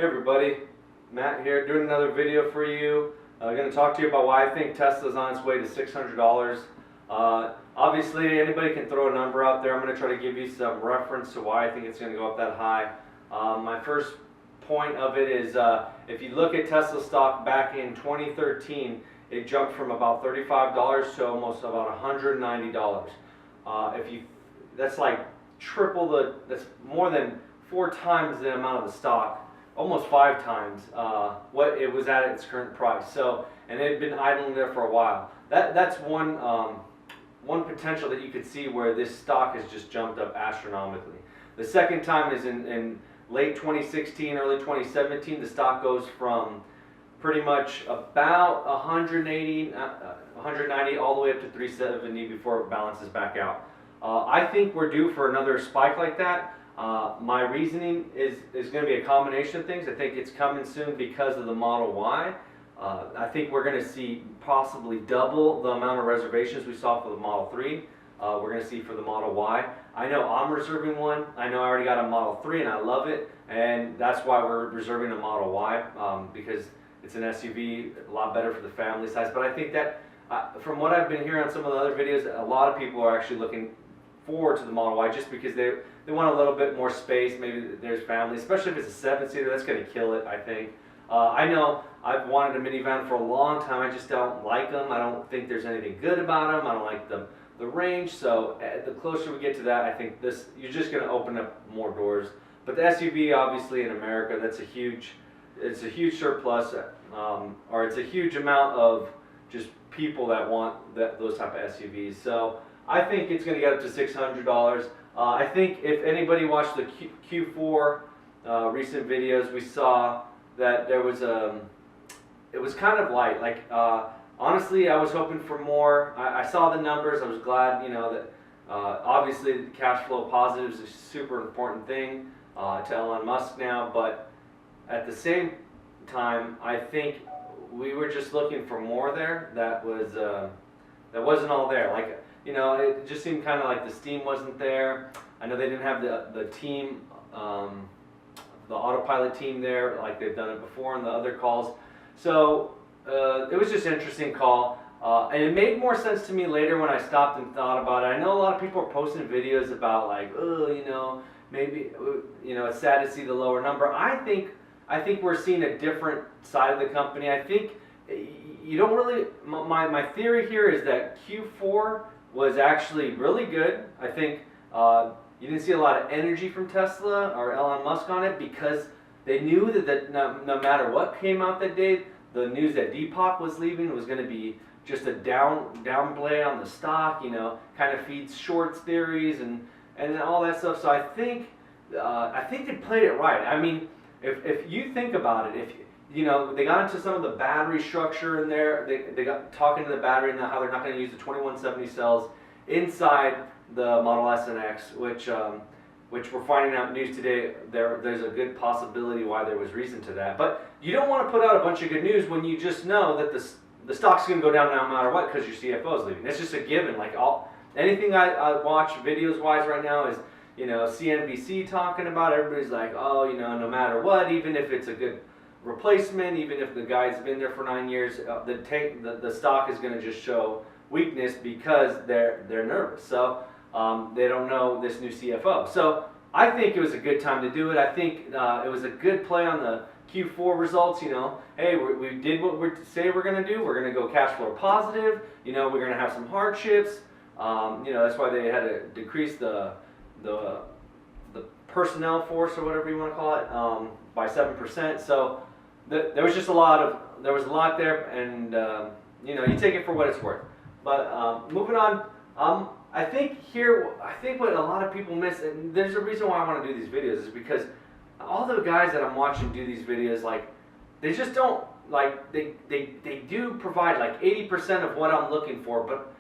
Hey everybody, Matt here doing another video for you. I'm going to talk to you about why I think Tesla's on its way to $600. Obviously anybody can throw a number out there. I'm going to try to give you some reference to why I think it's going to go up that high. My first point of it is if you look at Tesla stock back in 2013, it jumped from about $35 to almost about $190. That's like that's more than 4 times the amount of the stock, almost 5 times what it was at its current price. So, and it had been idling there for a while. That's one potential that you could see where this stock has just jumped up astronomically. The second time is in late 2016, early 2017. The stock goes from pretty much about 190 all the way up to 370 before it balances back out. I think we're due for another spike like that. My reasoning is going to be a combination of things. I think it's coming soon because of the Model Y. I think we're going to see possibly double the amount of reservations we saw for the Model 3. We're going to see for the Model Y. I know I'm reserving one. I know I already got a Model 3 and I love it, and that's why we're reserving a Model Y, because it's an SUV, a lot better for the family size. But I think that from what I've been hearing on some of the other videos, a lot of people are actually looking forward to the Model Y just because they want a little bit more space. Maybe there's family, especially if it's a 7-seater. That's going to kill it, I think. I know I've wanted a minivan for a long time. I just don't like them. I don't think there's anything good about them. I don't like the range. So the closer we get to that, I think you're just going to open up more doors. But the SUV, obviously, in America, it's a huge surplus, or it's a huge amount of just people that want those type of SUVs. So I think it's going to get up to $600. I think if anybody watched the Q4 recent videos, we saw that there was it was kind of light. Like honestly, I was hoping for more. I saw the numbers. I was glad, that obviously cash flow positive is a super important thing to Elon Musk now. But at the same time, I think we were just looking for more there. That wasn't all there. Like, it just seemed kind of like the steam wasn't there. I know they didn't have the team, the autopilot team there like they've done it before in the other calls. So it was just an interesting call. And it made more sense to me later when I stopped and thought about it. I know a lot of people are posting videos about like, oh, maybe, it's sad to see the lower number. I think we're seeing a different side of the company. I think you don't really, my theory here is that Q4 was actually really good. I think you didn't see a lot of energy from Tesla or Elon Musk on it because they knew that no matter what came out that day, the news that Deepak was leaving was going to be just a downplay on the stock, kind of feeds shorts theories and all that stuff. So I think they played it right. I mean, if you think about it, they got into some of the battery structure in there. They got talking to the battery and how they're not going to use the 2170 cells inside the Model S and X, which we're finding out news today. There's a good possibility why there was reason to that. But you don't want to put out a bunch of good news when you just know that the stock's going to go down no matter what because your CFO is leaving. It's just a given. Like anything I watch videos wise right now is CNBC talking about. Everybody's like, oh, no matter what, even if it's a good replacement, even if the guy's been there for 9 years, the stock is going to just show weakness because they're nervous. So they don't know this new CFO. So I think it was a good time to do it. I think it was a good play on the Q4 results. Hey, we did what we say we're going to do. We're going to go cash flow positive. We're going to have some hardships. That's why they had to decrease the personnel force or whatever you want to call it by 7%. So there was just a lot there, and you take it for what it's worth. But moving on, I think what a lot of people miss, and there's a reason why I want to do these videos, is because all the guys that I'm watching do these videos, like, they just don't, like, they do provide like 80% of what I'm looking for, but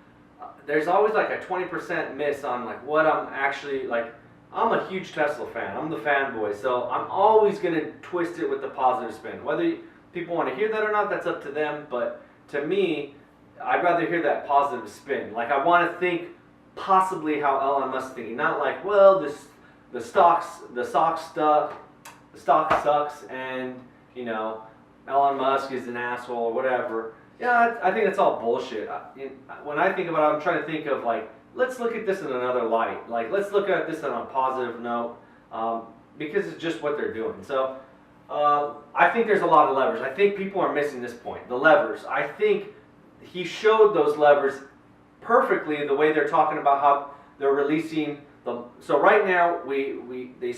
there's always like a 20% miss on like what I'm actually like. I'm a huge Tesla fan. I'm the fanboy, so I'm always going to twist it with the positive spin. Whether people want to hear that or not, that's up to them, but to me, I'd rather hear that positive spin. Like, I want to think possibly how Elon Musk is thinking, not like, well, the stock stuff the stock sucks and, you know, Elon Musk is an asshole or whatever. Yeah, I think that's all bullshit. When I think about it, I'm trying to think of like, let's look at this in another light. Like, let's look at this on a positive note, because it's just what they're doing. So, I think there's a lot of levers. I think people are missing this point. The levers. I think he showed those levers perfectly the way they're talking about how they're releasing the. So right now they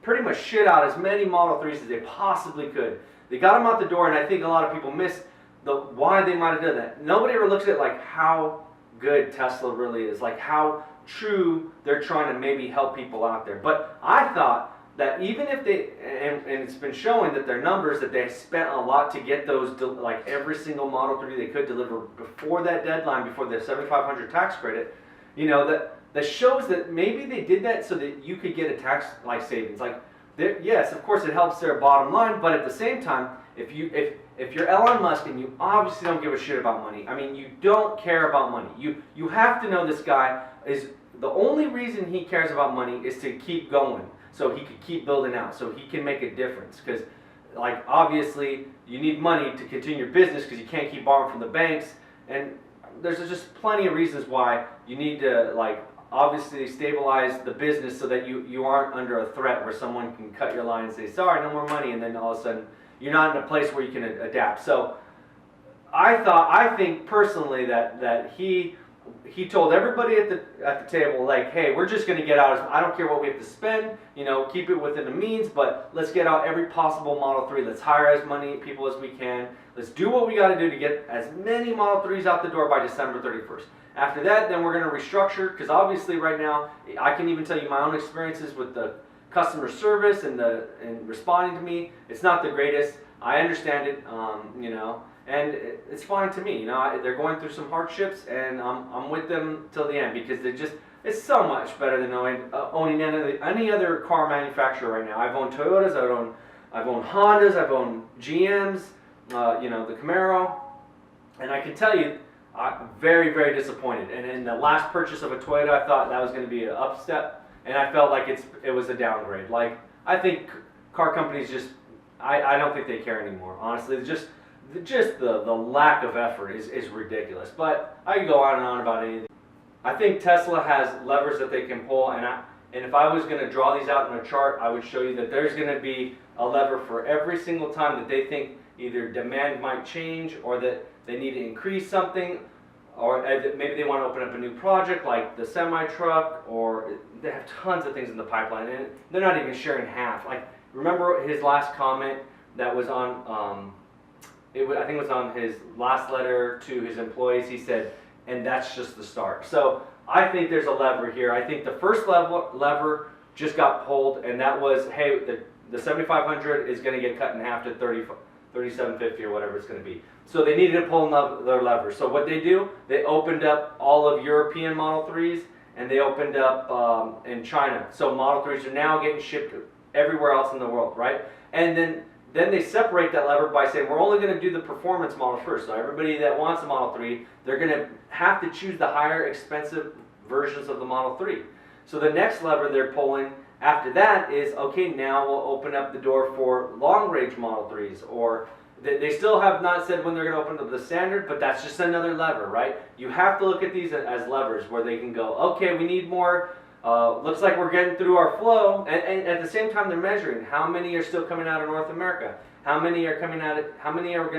pretty much shit out as many Model 3s as they possibly could. They got them out the door, and I think a lot of people miss why they might have done that. Nobody ever looks at like how good Tesla really is, like how true they're trying to maybe help people out there. But I thought that even if they, and it's been showing that their numbers, that they spent a lot to get those, like every single Model 3 they could deliver before that deadline, before the 7,500 tax credit, you know, that shows that maybe they did that so that you could get a tax like savings. Like, yes, of course it helps their bottom line, but at the same time, if you're Elon Musk and you obviously don't give a shit about money, I mean, you don't care about money. You have to know this guy is, the only reason he cares about money is to keep going, so he could keep building out, so he can make a difference. Because, like, obviously you need money to continue your business because you can't keep borrowing from the banks, and there's just plenty of reasons why you need to, like, obviously stabilize the business so that you aren't under a threat where someone can cut your line and say, sorry, no more money, and then all of a sudden you're not in a place where you can adapt. So I think personally that he told everybody at the table, like, hey, we're just going to get out. I don't care what we have to spend, you know, keep it within the means, but let's get out every possible Model 3. Let's hire as many people as we can. Let's do what we got to do to get as many Model 3s out the door by December 31st. After that, then we're going to restructure, because obviously right now, I can even tell you my own experiences with the customer service and responding to me. It's not the greatest. I understand it, you know, and it's fine to me. You know, they're going through some hardships, and I'm with them till the end, because it's so much better than owning any other car manufacturer right now. I've owned Toyotas, I've owned Hondas, I've owned GMs, you know, the Camaro, and I can tell you, I'm very, very disappointed. And in the last purchase of a Toyota, I thought that was going to be an upstep, and I felt like it was a downgrade. Like, I think car companies just, I don't think they care anymore. Honestly, just the lack of effort is ridiculous. But I can go on and on about anything. I think Tesla has levers that they can pull, and if I was going to draw these out in a chart, I would show you that there's going to be a lever for every single time that they think either demand might change, or that they need to increase something, or maybe they want to open up a new project like the semi-truck, or they have tons of things in the pipeline, and they're not even sharing half. Like, remember his last comment that was on, I think it was on his last letter to his employees. He said, and that's just the start. So I think there's a lever here. I think the first lever just got pulled, and that was, hey, the 7,500 is going to get cut in half to 3750 or whatever it's going to be. So they needed to pull their lever. So what they do, they opened up all of European Model 3s, and they opened up in China. So Model 3s are now getting shipped everywhere else in the world, right? And then they separate that lever by saying, we're only going to do the performance model first. So everybody that wants a Model 3, they're going to have to choose the higher expensive versions of the Model 3. So the next lever they're pulling after that is, okay, now we'll open up the door for long-range Model 3s, or they still have not said when they're going to open up the standard, but that's just another lever, right? You have to look at these as levers where they can go, okay, we need more, looks like we're getting through our flow, and at the same time they're measuring how many are still coming out of North America, how many are going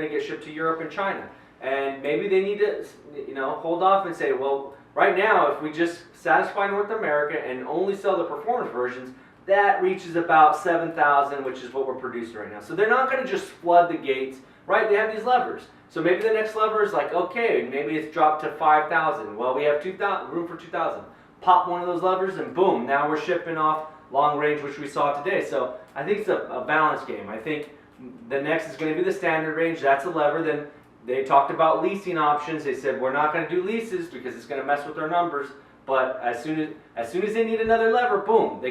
to get shipped to Europe and China, and maybe they need to, you know, hold off and say, well, right now if we just satisfy North America and only sell the performance versions, that reaches about 7,000, which is what we're producing right now. So they're not going to just flood the gates, right? They have these levers. So maybe the next lever is like, okay, maybe it's dropped to 5,000. Well, we have 2,000, room for 2,000. Pop one of those levers, and boom, now we're shipping off long range, which we saw today. So I think it's a balance game. I think the next is going to be the standard range. That's a lever. Then they talked about leasing options. They said we're not going to do leases because it's going to mess with our numbers. But as soon as they need another lever, boom, they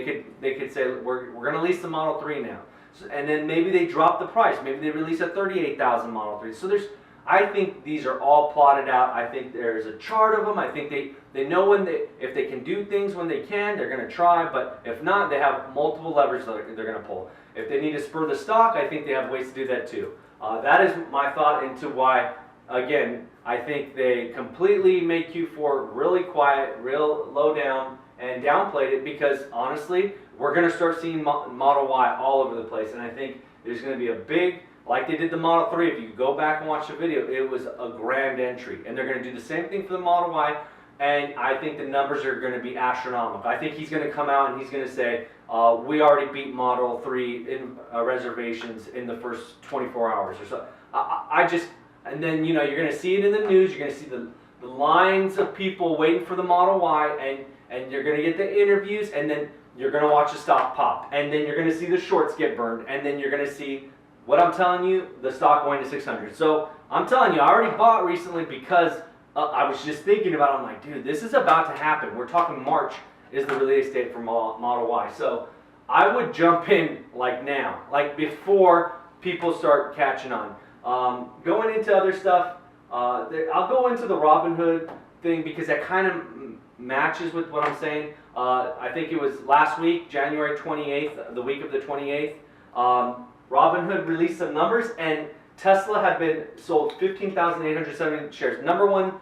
could say we're going to lease the Model 3 now. So, and then maybe they drop the price. Maybe they release a 38,000 Model 3. So there's I think these are all plotted out. I think there's a chart of them. I think they know if they can do things when they can, they're going to try. But if not, they have multiple levers that they're going to pull. If they need to spur the stock, I think they have ways to do that too. That is my thought into why, again, I think they completely made Q4 really quiet, real low down, and downplayed it because honestly, we're going to start seeing Model Y all over the place. And I think there's going to be a big, like they did the Model 3, if you go back and watch the video, it was a grand entry. And they're going to do the same thing for the Model Y, and I think the numbers are going to be astronomical. I think he's going to come out and he's going to say, we already beat Model 3 in reservations in the first 24 hours or so. And then, you know, you're going to see it in the news, you're going to see the lines of people waiting for the Model Y, and you're going to get the interviews, and then you're going to watch the stock pop, and then you're going to see the shorts get burned, and then you're going to see what I'm telling you, the stock going to 600. So I'm telling you, I already bought recently because I was just thinking about it. I'm like, dude, this is about to happen. We're talking March is the release date for Model Y. So I would jump in like now, like before people start catching on. Going into other stuff, I'll go into the Robinhood thing because that kind of matches with what I'm saying. I think it was last week, January 28th, the week of the 28th. Robinhood released some numbers, and Tesla had been sold 15,870 shares. Number one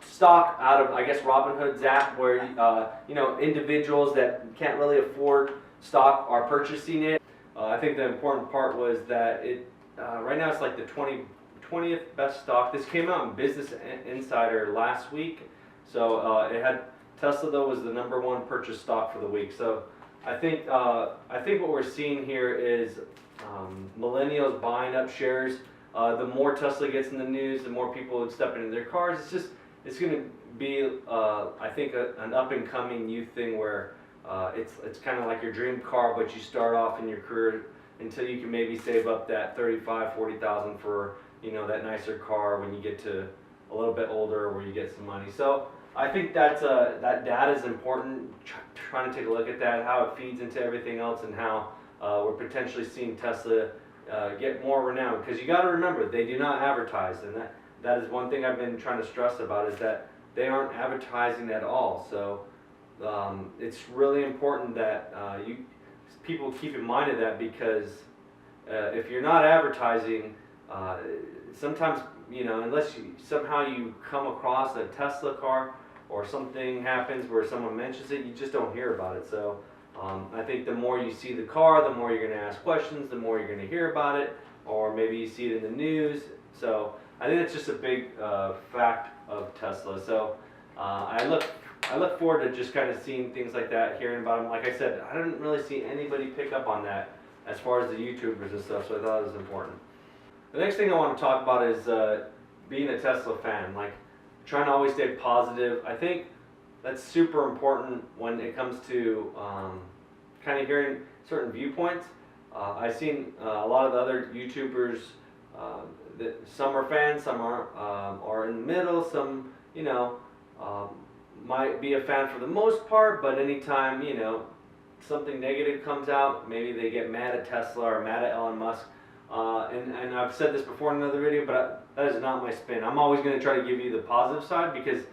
stock out of, I guess, Robinhood's app, where you know, individuals that can't really afford stock are purchasing it. I think the important part was that it right now it's like the 20th best stock. This came out in Business Insider last week, so it had Tesla though was the number one purchase stock for the week. So I think what we're seeing here is millennials buying up shares. The more Tesla gets in the news, the more people would step into their cars. It's going to be I think an up and coming youth thing where it's kind of like your dream car, but you start off in your career until you can maybe save up that 35, 40,000 for, you know, that nicer car when you get to a little bit older where you get some money. So I think that data is important. Trying to take a look at that, how it feeds into everything else, and how we're potentially seeing Tesla get more renowned. Because you got to remember, they do not advertise, and that is one thing I've been trying to stress about, is that they aren't advertising at all. So it's really important that people keep in mind of that, because if you're not advertising, sometimes, you know, unless somehow you come across a Tesla car or something happens where someone mentions it, you just don't hear about it. So I think the more you see the car, the more you're going to ask questions, the more you're going to hear about it, or maybe you see it in the news. So I think that's just a big fact of Tesla. So I look forward to just kind of seeing things like that, hearing about them. Like I said, I didn't really see anybody pick up on that as far as the YouTubers and stuff, so I thought it was important. The next thing I want to talk about is being a Tesla fan, like trying to always stay positive. I think that's super important when it comes to kind of hearing certain viewpoints. I've seen a lot of the other YouTubers that some are fans, some are in the middle, some, you know, might be a fan for the most part, but anytime, you know, something negative comes out, maybe they get mad at Tesla or mad at Elon Musk. And I've said this before in another video, but that is not my spin. I'm always going to try to give you the positive side, because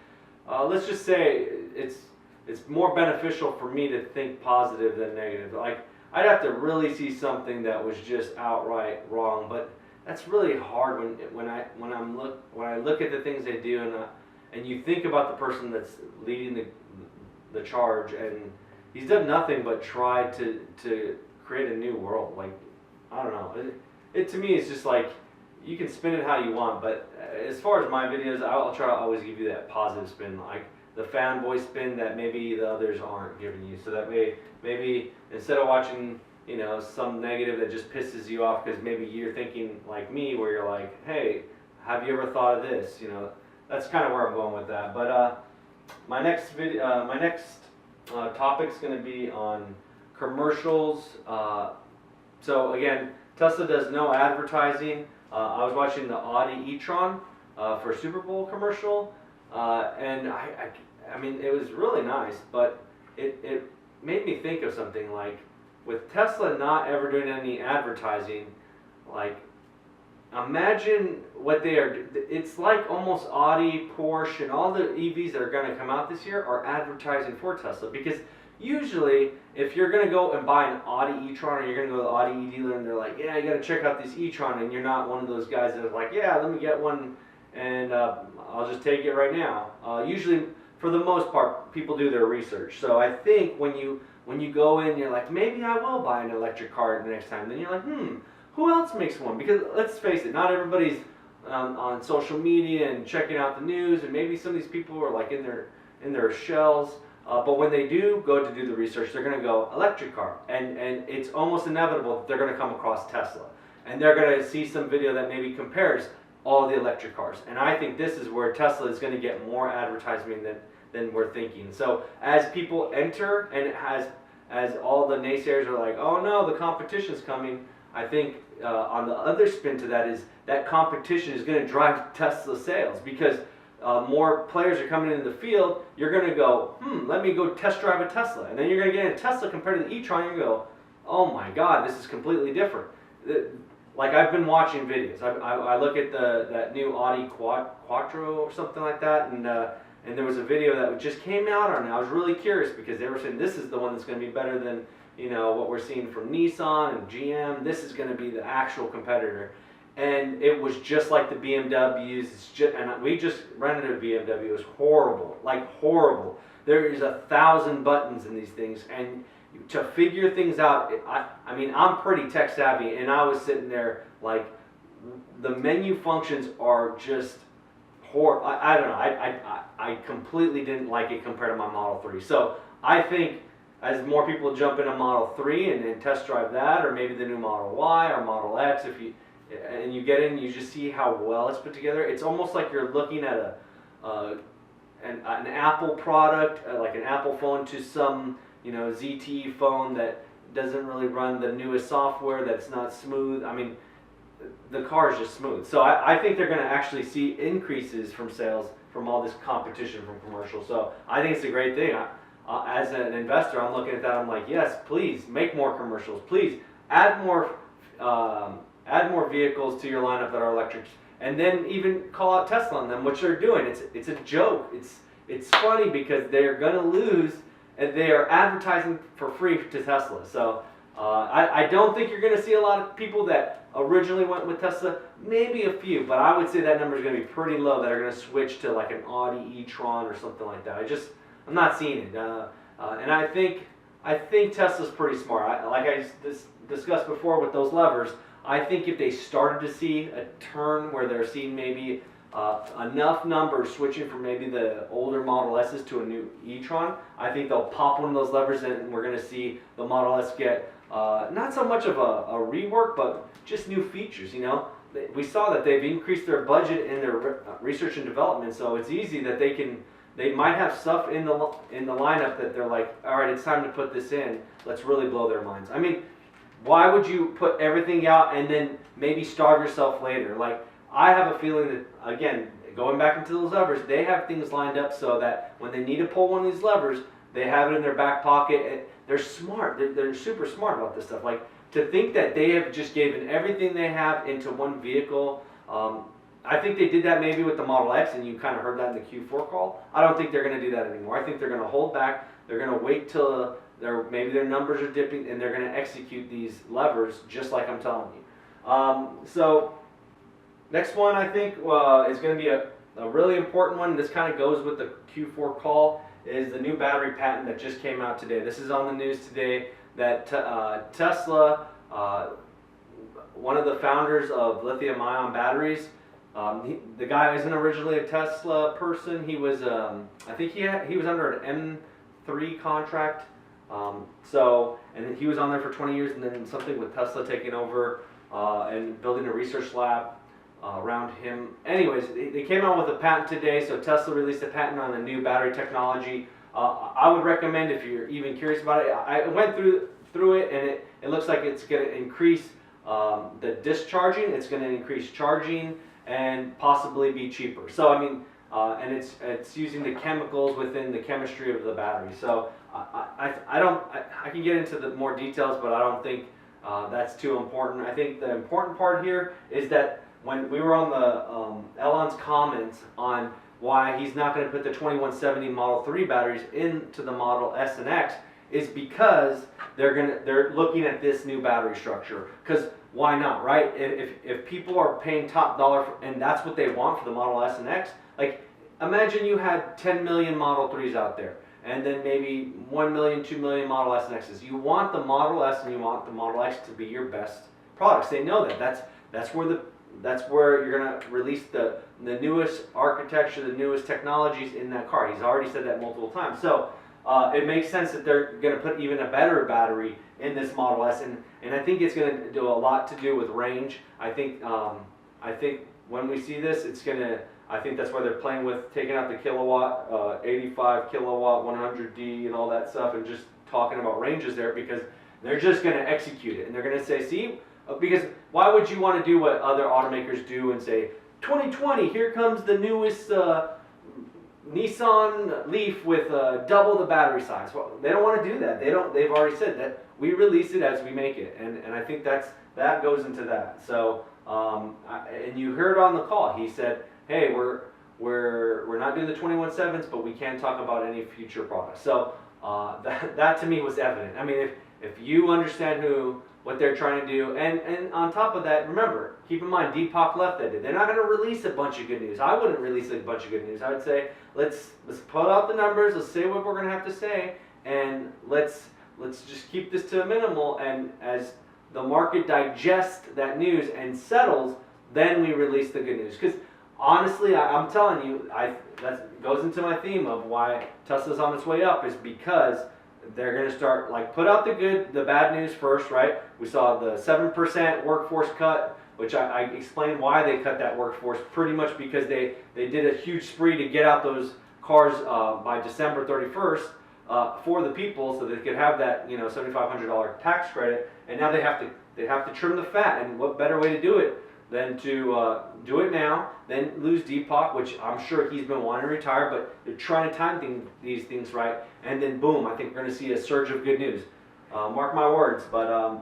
let's just say it's more beneficial for me to think positive than negative. Like, I'd have to really see something that was just outright wrong, but that's really hard when I look at the things they do, and you think about the person that's leading the charge, and he's done nothing but try to create a new world. Like, I don't know. It to me is just like, you can spin it how you want, but as far as my videos, I'll try to always give you that positive spin, like the fanboy spin that maybe the others aren't giving you. So that maybe instead of watching, you know, some negative that just pisses you off because maybe you're thinking like me, where you're like, hey, have you ever thought of this? You know, that's kind of where I'm going with that. But my next topic is going to be on commercials. So again, Tesla does no advertising. I was watching the Audi e-tron for a Super Bowl commercial, and I mean, it was really nice, but it made me think of something. Like, with Tesla not ever doing any advertising, like, imagine what they are. It's like almost Audi, Porsche, and all the EVs that are going to come out this year are advertising for Tesla. Because usually, if you're going to go and buy an Audi e-tron, or you're going to go to the Audi e-dealer and they're like, yeah, you got to check out this e-tron, and you're not one of those guys that are like, yeah, let me get one and I'll just take it right now. Usually, for the most part, people do their research. So I think when you go in, you're like, maybe I will buy an electric car the next time. Then you're like, who else makes one? Because let's face it, not everybody's on social media and checking out the news, and maybe some of these people are like in their shells. But when they do go to do the research, they're going to go electric car, and it's almost inevitable that they're going to come across Tesla, and they're going to see some video that maybe compares all the electric cars. And I think this is where Tesla is going to get more advertising than we're thinking. So as people enter, and as all the naysayers are like, oh no, the competition's coming, I think on the other spin to that is that competition is going to drive Tesla sales, because more players are coming into the field. You're going to go, let me go test drive a Tesla. And then you're going to get in a Tesla compared to the e-tron, and you go, oh my God, this is completely different. Like, I've been watching videos. I look at that new Audi Quattro or something like that, and there was a video that just came out on it. I was really curious because they were saying this is the one that's going to be better than what we're seeing from Nissan and GM. This is going to be the actual competitor. And it was just like the BMWs. And we just rented a BMW. It was horrible, like horrible. There is 1,000 buttons in these things, and to figure things out, I mean, I'm pretty tech savvy, and I was sitting there like, the menu functions are just horrible. I don't know. I completely didn't like it compared to my Model 3. So I think as more people jump into Model 3 and test drive that, or maybe the new Model Y or Model X, and you get in, you just see how well it's put together. It's almost like you're looking at an Apple product, like an Apple phone, to some ZTE phone that doesn't really run the newest software, that's not smooth. I mean, the car is just smooth. So I think they're going to actually see increases from sales from all this competition from commercials. So I think it's a great thing. As an investor, I'm looking at that. I'm like, yes, please make more commercials. Please add more vehicles to your lineup that are electrics, and then even call out Tesla on them, which they're doing. It's a joke. It's funny because they're going to lose, and they are advertising for free to Tesla. So I don't think you're going to see a lot of people that originally went with Tesla. Maybe a few, but I would say that number is going to be pretty low that are going to switch to like an Audi e-tron or something like that. I'm not seeing it. And I think Tesla's pretty smart. Like I discussed before with those levers, I think if they started to see a turn where they're seeing maybe enough numbers switching from maybe the older Model S's to a new e-tron, I think they'll pop one of those levers in, and we're going to see the Model S get not so much of a rework, but just new features. We saw that they've increased their budget in their research and development, so it's easy that they might have stuff in the lineup that they're like, all right, it's time to put this in. Let's really blow their minds. I mean, why would you put everything out and then maybe starve yourself later? Like, I have a feeling that, again, going back into those levers, they have things lined up so that when they need to pull one of these levers, they have it in their back pocket. And they're smart. They're super smart about this stuff. Like, to think that they have just given everything they have into one vehicle. I think they did that maybe with the Model X, and you kind of heard that in the Q4 call. I don't think they're going to do that anymore. I think they're going to hold back. They're going to wait till maybe their numbers are dipping, and they're going to execute these levers just like I'm telling you. So next one I think is going to be a really important one. This kind of goes with the Q4 call, is the new battery patent that just came out today. This is on the news today that Tesla, one of the founders of lithium-ion batteries, the guy isn't originally a Tesla person. He was, I think he was under an M3 contract. And he was on there for 20 years, and then something with Tesla taking over and building a research lab around him. Anyways, they came out with a patent today, so Tesla released a patent on a new battery technology. I would recommend, if you're even curious about it, I went through it, and it looks like it's going to increase the discharging, it's going to increase charging, and possibly be cheaper. So I mean, and it's using the chemicals within the chemistry of the battery. So I can get into the more details, but I don't think that's too important. I think the important part here is that when we were on the Elon's comments on why he's not going to put the 2170 Model 3 batteries into the Model S and X, is because they're looking at this new battery structure. Because why not, right? If people are paying top dollar and that's what they want for the Model S and X, like imagine you had 10 million Model 3s out there, and then maybe 1 million, 2 million Model S and X's. You want the Model S and you want the Model X to be your best products. They know that. That's where you're gonna release the newest architecture, the newest technologies in that car. He's already said that multiple times. So it makes sense that they're gonna put even a better battery in this Model S, and I think it's gonna do a lot to do with range. I think when we see this, I think that's why they're playing with taking out the kilowatt, 85 kilowatt, 100D, and all that stuff, and just talking about ranges there, because they're just going to execute it, and they're going to say, see, because why would you want to do what other automakers do and say, 2020, here comes the newest Nissan Leaf with double the battery size? Well, they don't want to do that. They've already said that we release it as we make it, and I think that goes into that. So, and you heard on the call, he said, hey, we're not doing the 21.7s, but we can talk about any future products. So that to me was evident. I mean, if you understand what they're trying to do, and on top of that, remember, keep in mind, Deepak left that day. They're not going to release a bunch of good news. I wouldn't release a bunch of good news. I would say let's put out the numbers. Let's say what we're going to have to say, and let's just keep this to a minimal. And as the market digests that news and settles, then we release the good news. Because honestly, I'm telling you, that goes into my theme of why Tesla's on its way up, is because they're going to start, like, put out the bad news first, right? We saw the 7% workforce cut, which I explained why they cut that workforce, pretty much because they did a huge spree to get out those cars by December 31st for the people, so they could have that, $7,500 tax credit, and now they have to trim the fat, and what better way to do it than to do it now, then lose Deepak, which I'm sure he's been wanting to retire, but they're trying to time these things right, and then boom, I think we're going to see a surge of good news. Mark my words, but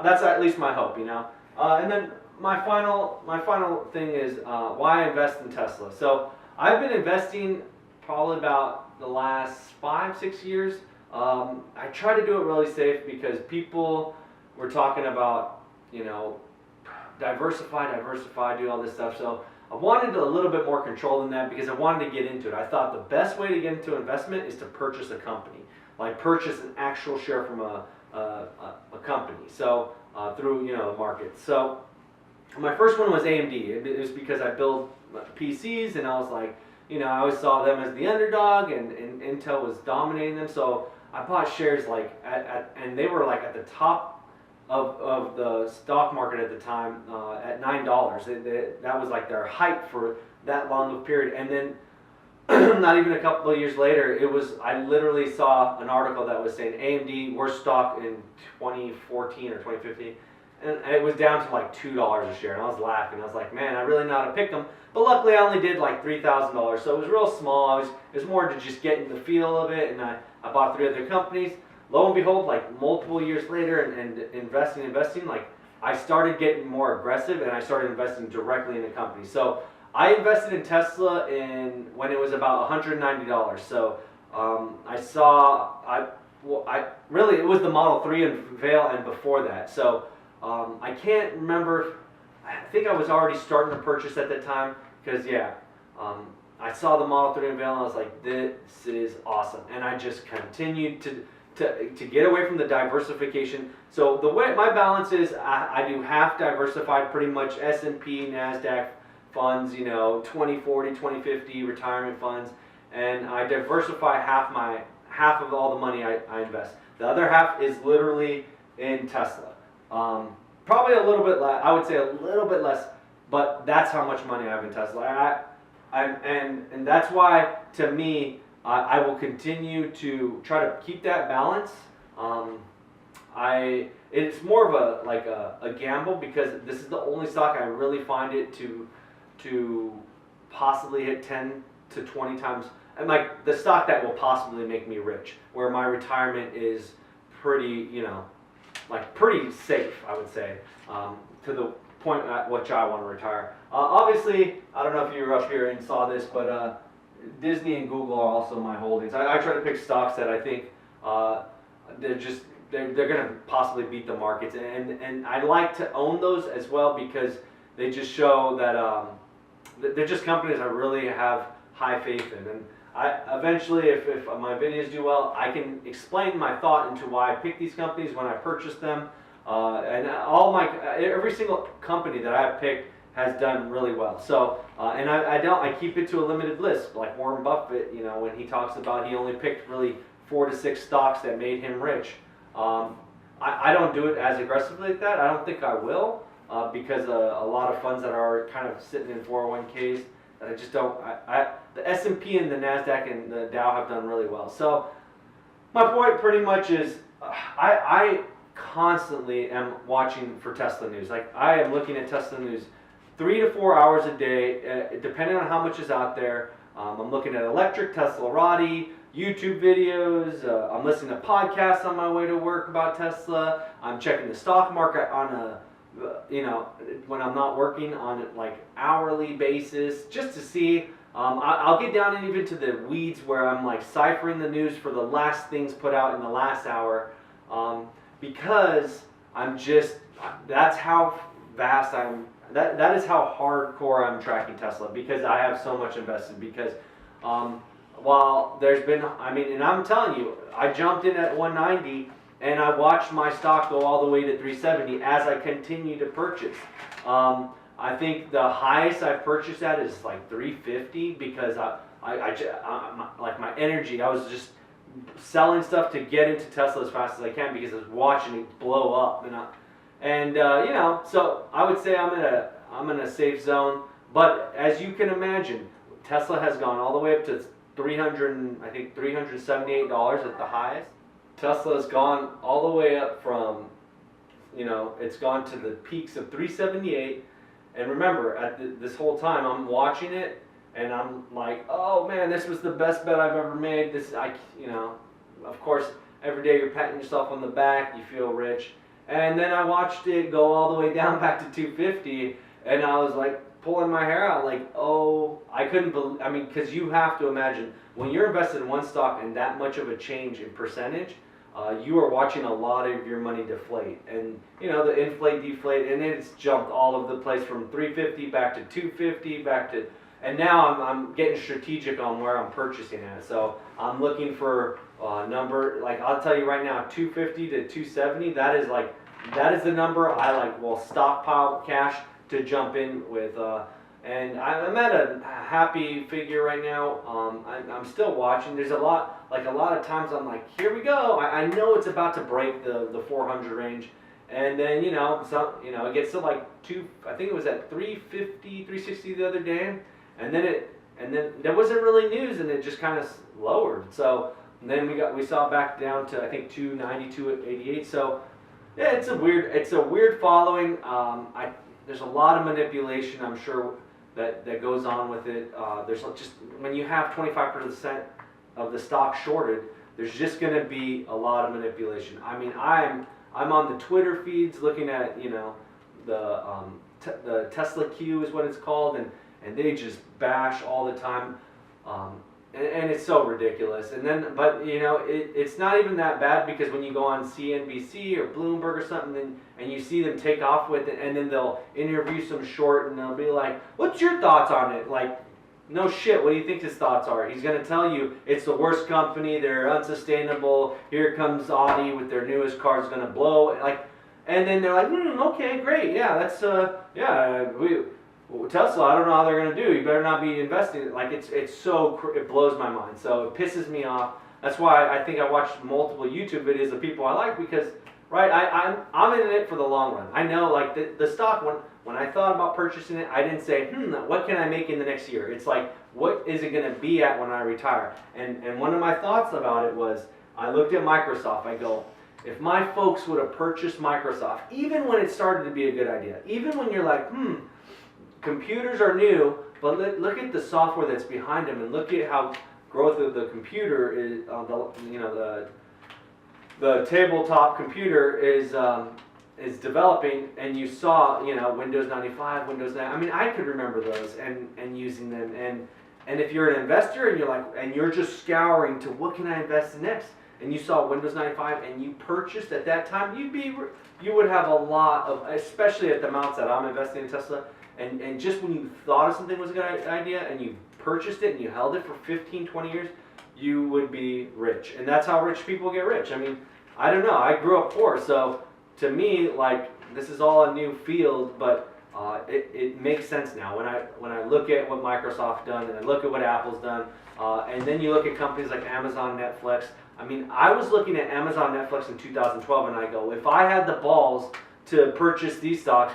that's at least my hope, And then my final thing is why I invest in Tesla. So I've been investing probably about the last 5-6 years. I try to do it really safe because people were talking about, diversify, do all this stuff. So I wanted a little bit more control than that because I wanted to get into it. I thought the best way to get into investment is to purchase a company, like purchase an actual share from a company. So through the market. So my first one was AMD. It was because I build PCs, and I was like, I always saw them as the underdog, and Intel was dominating them. So I bought shares and they were like at the top of the stock market at the time at $9. That was like their height for that long of a period. And then not even a couple of years later, I literally saw an article that was saying AMD worst stock in 2014 or 2015, and it was down to like $2 a share. And I was laughing. I was like, man, I really know how to pick them. But luckily, I only did like $3,000, so it was real small. It was more to just get in the feel of it, and I bought 3 other companies. Lo and behold, like multiple years later, and investing, like I started getting more aggressive, and I started investing directly in the company. So I invested in Tesla when it was about $190. So it was the Model 3 unveil and before that. So I can't remember. I think I was already starting to purchase at that time because I saw the Model 3 unveil and I was like, this is awesome, and I just continued to get away from the diversification. So the way my balance is, I do half diversified, pretty much S&P, NASDAQ funds, 2040, 2050 retirement funds, and I diversify half of all the money I invest. The other half is literally in Tesla. Probably a little bit less, I would say a little bit less, but that's how much money I have in Tesla. And that's why, to me, I will continue to try to keep that balance. It's more of a gamble because this is the only stock I really find it to possibly hit 10 to 20 times, and like the stock that will possibly make me rich, where my retirement is pretty, like pretty safe, I would say, to the point at which I want to retire. Obviously, I don't know if you were up here and saw this, but Disney and Google are also my holdings. I try to pick stocks that I think they're going to possibly beat the markets, and I like to own those as well because they just show that they're just companies I really have high faith in. And eventually, if my videos do well, I can explain my thought into why I pick these companies when I purchase them. And every single company that I've picked has done really well. So, and I keep it to a limited list. Like Warren Buffett, when he talks about he only picked really 4 to 6 stocks that made him rich. I don't do it as aggressively like that. I don't think I will. Because a lot of funds that are kind of sitting in 401ks that I just don't. The S&P and the Nasdaq and the Dow have done really well. So my point pretty much is I constantly am watching for Tesla news. Like I am looking at Tesla news 3 to 4 hours a day, depending on how much is out there. I'm looking at electric, Teslarati, YouTube videos. I'm listening to podcasts on my way to work about Tesla. I'm checking the stock market on a when I'm not working on it like hourly basis, just to see. I'll get down even to the weeds where I'm like ciphering the news for the last things put out in the last hour, because that's how vast that is how hardcore I'm tracking Tesla, because I have so much invested. Because while there's been, and I'm telling you, I jumped in at 190. And I watched my stock go all the way to 370 as I continue to purchase. I think the highest I've purchased at is like 350 because like my energy, I was just selling stuff to get into Tesla as fast as I can because I was watching it blow up. So I would say I'm in a safe zone. But as you can imagine, Tesla has gone all the way up to $378 at the highest. Tesla has gone all the way up from, it's gone to the peaks of 378. And remember, this whole time I'm watching it, and I'm like, oh man, this was the best bet I've ever made. Of course, every day you're patting yourself on the back, you feel rich. And then I watched it go all the way down back to 250, and I was like pulling my hair out, like, oh, I couldn't believe. Because you have to imagine when you're invested in one stock and that much of a change in percentage. You are watching a lot of your money deflate, and the inflate, deflate, and it's jumped all over the place from 350 back to 250 back to, and now I'm getting strategic on where I'm purchasing at. So I'm looking for a number, like I'll tell you right now, 250 to 270. That is the number I will stockpile cash to jump in with. And I'm at a happy figure right now. I'm still watching. There's a lot of times I'm like, here we go. I know it's about to break the 400 range, and then it gets to like I think it was at 350, 360 the other day, and then there wasn't really news, and it just kind of lowered. So then we saw back down to I think 290, 288. So yeah, it's a weird following. There's a lot of manipulation, I'm sure, that goes on with it. There's just, when you have 25% of the stock shorted, there's just going to be a lot of manipulation. I'm on the Twitter feeds looking at the Tesla Q is what it's called, and they just bash all the time. And it's so ridiculous. But it's not even that bad, because when you go on CNBC or Bloomberg or something, and you see them take off with it, and then they'll interview some short, and they'll be like, "What's your thoughts on it?" Like, no shit. What do you think his thoughts are? He's gonna tell you it's the worst company. They're unsustainable. Here comes Audi with their newest car is gonna blow. And then they're like, okay, great, yeah, that's Tesla, I don't know how they're going to do. You better not be investing. It blows my mind. So it pisses me off. That's why I think I watched multiple YouTube videos of people I like, because, I'm in it for the long run. I know, the stock, when I thought about purchasing it, I didn't say, what can I make in the next year? It's like, what is it going to be at when I retire? And one of my thoughts about it was, I looked at Microsoft. I go, if my folks would have purchased Microsoft, even when it started to be a good idea, even when you're like, computers are new, but look at the software that's behind them, and look at how growth of the computer is, the tabletop computer is developing, and you saw, you know, Windows 95, Windows 9. I mean, I could remember those and using them. And if you're an investor and you're like, and you're just scouring to what can I invest in next, and you saw Windows 95 and you purchased at that time, you would have a lot of, especially at the amounts that I'm investing in Tesla. And just when you thought of something was a good idea and you purchased it and you held it for 15, 20 years, you would be rich. And that's how rich people get rich. I mean, I don't know. I grew up poor, so to me, like, this is all a new field, but it makes sense now. When I look at what Microsoft's done and I look at what Apple's done, and then you look at companies like Amazon, Netflix. I mean, I was looking at Amazon, Netflix in 2012, and I go, if I had the balls to purchase these stocks,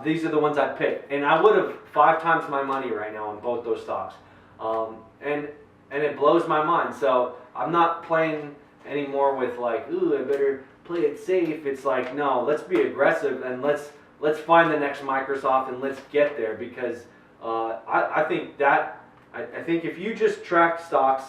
these are the ones I'd pick, and I would have 5 times my money right now on both those stocks, and it blows my mind. So I'm not playing anymore with like, ooh, I better play it safe. It's like, no, let's be aggressive and let's find the next Microsoft and let's get there, because I think if you just track stocks,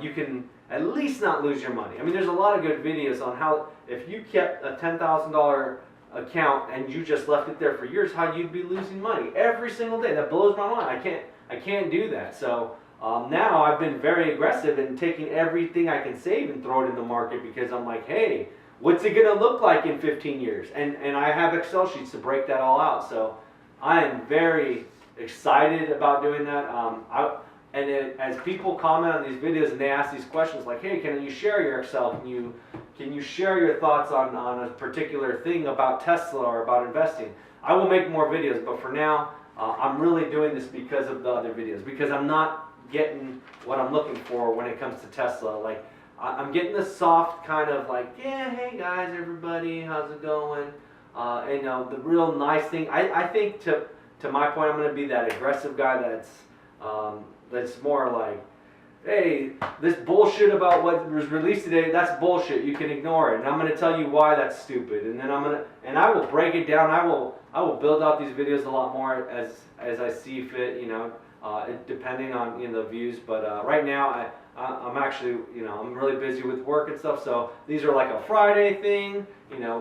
you can at least not lose your money. I mean, there's a lot of good videos on how, if you kept a $10,000 account and you just left it there for years, how you'd be losing money every single day. That blows my mind. I can't do that. So now I've been very aggressive in taking everything I can save and throw it in the market, because I'm like, hey, what's it gonna look like in 15 years? And I have Excel sheets to break that all out. So I am very excited about doing that. As people comment on these videos and they ask these questions like, hey, can you share your Excel? Can you share your thoughts on a particular thing about Tesla or about investing? I will make more videos, but for now, I'm really doing this because of the other videos, because I'm not getting what I'm looking for when it comes to Tesla. Like, I'm getting the soft kind of like, yeah, hey guys, everybody, how's it going? The real nice thing, I think to my point, I'm going to be that aggressive guy that's more like, hey, this bullshit about what was released today, that's bullshit. You can ignore it, and I'm going to tell you why that's stupid. And then I will break it down. I will build out these videos a lot more as I see fit. You know, depending on the views. But right now, I'm actually, I'm really busy with work and stuff. So these are like a Friday thing.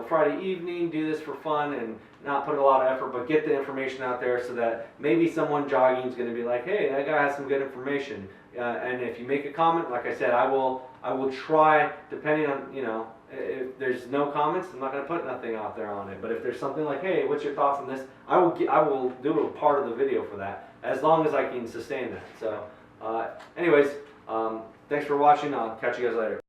Friday evening, do this for fun and not put a lot of effort, but get the information out there so that maybe someone jogging is going to be like, hey, that guy has some good information. And if you make a comment, like I said, I will try, depending on, if there's no comments, I'm not going to put nothing out there on it. But if there's something like, hey, what's your thoughts on this? I will do a part of the video for that, as long as I can sustain that. So anyways, thanks for watching. I'll catch you guys later.